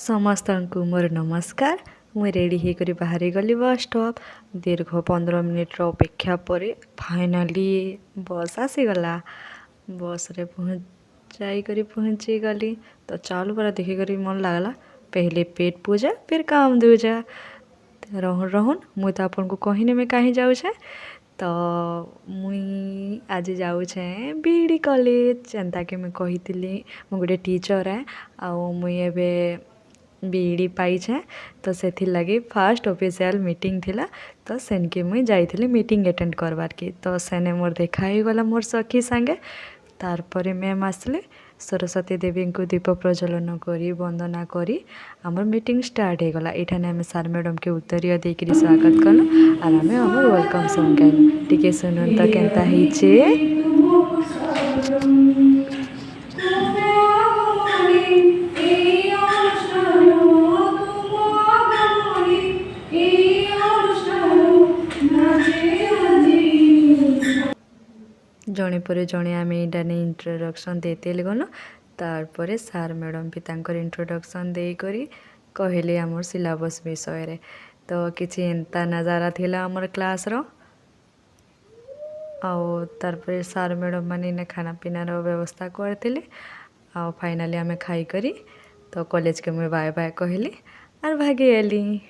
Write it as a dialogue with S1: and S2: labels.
S1: समस्त को मोर नमस्कार। मुई रेडी होकर बाहरी गली बस स्टॉप। दीर्घ 15 मिनिट्र अपेक्षा पर फाइनाली बस आसीगला। बस रे पहुँची गली तो चालू पूरा देखिक मन लगला पहले पेट पूजा फिर काम दूजा। रहन रहन मुई तो आपन को कहने में कहीं जाऊे तो मुई आज जाऊे बीडी कॉलेज जेनता कि मैं कही मु गोटे टीचर है आउ मुई एबे बीडी पाइछे तो से लगी फास्ट ऑफिशियल मीटिंग थिला तो सेनके मुई जाइथिली मीटिंग अटेंड करबार की तो सेने मोर देखा ही गला मोर सखी संगे। तार परे मैम आसले सरस्वती देवी को दीप प्रज्वलन करी वंदना करी आमर मीटिंग स्टार्ट हो गला। एठाने आम सार मैडम के उत्तरीय देकरी स्वागत कलु आर आम आमर वेलकम सॉन्ग गाइलु। टिके सुनुन तो केनता हिचे। जड़े पर जड़े आम ये इंट्रोडक्शन देते गलु। तार सार मैडम भी तांकर इंट्रोडक्शन देकर कहले आमर सिलेबस विषय रे तो किसी एंता नजारा थिला आमर क्लास रो। आउ तार सार मैडम माने खाना पीनार व्यवस्था करते फाइनाली आम खाई करी तो कॉलेज के मुझे बाय बाय कहली और भागी आली।